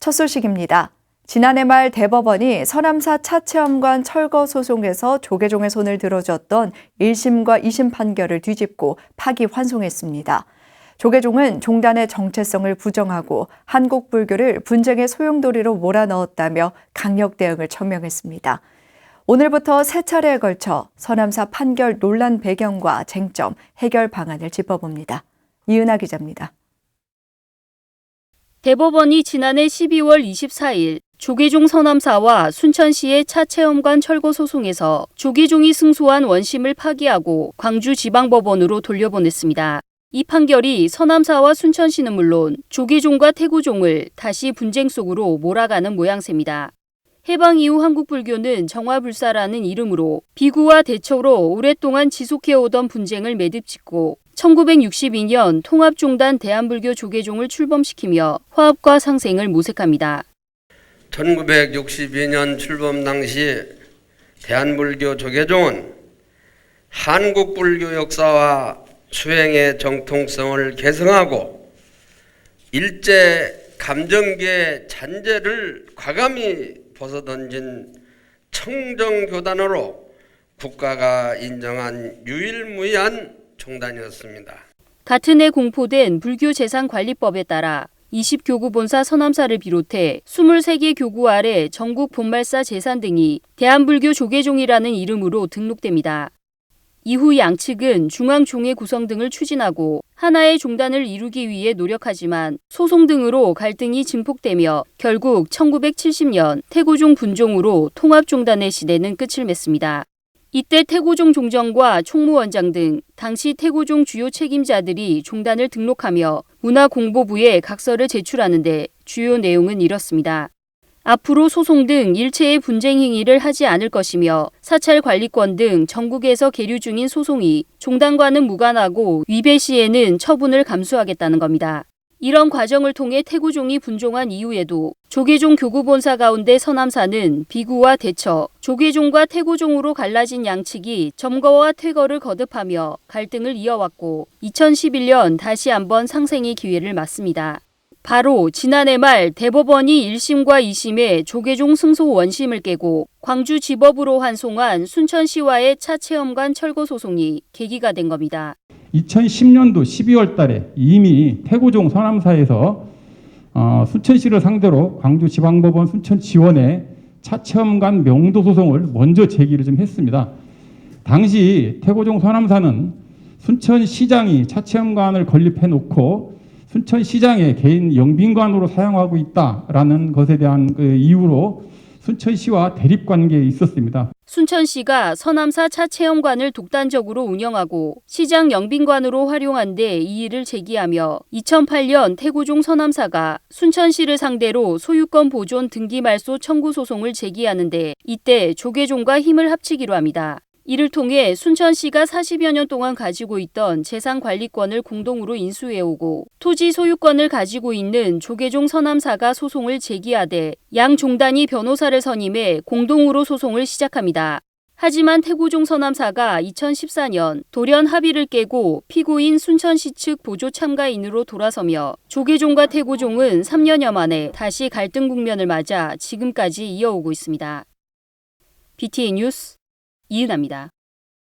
첫 소식입니다. 지난해 말 대법원이 서남사 차체험관 철거 소송에서 조계종의 손을 들어줬던 1심과 2심 판결을 뒤집고 파기환송했습니다. 조계종은 종단의 정체성을 부정하고 한국 불교를 분쟁의 소용돌이로 몰아넣었다며 강력 대응을 천명했습니다. 오늘부터 세 차례에 걸쳐 서남사 판결 논란 배경과 쟁점, 해결 방안을 짚어봅니다. 이은하 기자입니다. 대법원이 지난해 12월 24일 조계종 서남사와 순천시의 차체험관 철거 소송에서 조계종이 승소한 원심을 파기하고 광주지방법원으로 돌려보냈습니다. 이 판결이 서남사와 순천시는 물론 조계종과 태고종을 다시 분쟁 속으로 몰아가는 모양새입니다. 해방 이후 한국 불교는 정화불사라는 이름으로 비구와 대처로 오랫동안 지속해오던 분쟁을 매듭짓고 1962년 통합종단 대한불교 조계종을 출범시키며 화합과 상생을 모색합니다. 1962년 출범 당시 대한불교 조계종은 한국 불교 역사와 수행의 정통성을 개성하고 일제 감정계의 잔재를 과감히 벗어던진 청정교단으로 국가가 인정한 유일무이한 종단이었습니다. 같은 해 공포된 불교재산관리법에 따라 20교구본사 서남사를 비롯해 23개 교구 아래 전국 본말사 재산 등이 대한불교 조계종이라는 이름으로 등록됩니다. 이후 양측은 중앙종회 구성 등을 추진하고 하나의 종단을 이루기 위해 노력하지만 소송 등으로 갈등이 증폭되며 결국 1970년 태고종 분종으로 통합종단의 시대는 끝을 맺습니다. 이때 태고종 종정과 총무원장 등 당시 태고종 주요 책임자들이 종단을 등록하며 문화공보부에 각서를 제출하는데 주요 내용은 이렇습니다. 앞으로 소송 등 일체의 분쟁 행위를 하지 않을 것이며 사찰 관리권 등 전국에서 계류 중인 소송이 종단과는 무관하고 위배 시에는 처분을 감수하겠다는 겁니다. 이런 과정을 통해 태고종이 분종한 이후에도 조계종 교구본사 가운데 서남사는 비구와 대처, 조계종과 태고종으로 갈라진 양측이 점거와 퇴거를 거듭하며 갈등을 이어왔고 2011년 다시 한번 상생의 기회를 맞습니다. 바로 지난해 말 대법원이 1심과 2심의 조계종 승소 원심을 깨고 광주지법으로 환송한 순천시와의 차체험관 철거 소송이 계기가 된 겁니다. 2010년도 12월 달에 이미 태고종 서남사에서 순천시를 상대로 광주지방법원 순천지원에 차체험관 명도 소송을 먼저 제기를 좀 했습니다. 당시 태고종 서남사는 순천시장이 차체험관을 건립해 놓고 순천시장의 개인 영빈관으로 사용하고 있다라는 것에 대한 이유로 순천시와 대립관계에 있었습니다. 순천시가 서남사 차체험관을 독단적으로 운영하고 시장 영빈관으로 활용한 데 이의를 제기하며 2008년 태고종 서남사가 순천시를 상대로 소유권 보존 등기 말소 청구 소송을 제기하는데 이때 조계종과 힘을 합치기로 합니다. 이를 통해 순천시가 40여 년 동안 가지고 있던 재산관리권을 공동으로 인수해오고 토지 소유권을 가지고 있는 조계종 서남사가 소송을 제기하되 양 종단이 변호사를 선임해 공동으로 소송을 시작합니다. 하지만 태고종 서남사가 2014년 돌연 합의를 깨고 피고인 순천시 측 보조 참가인으로 돌아서며 조계종과 태고종은 3년여 만에 다시 갈등 국면을 맞아 지금까지 이어오고 있습니다. BTN 뉴스 이은하입니다.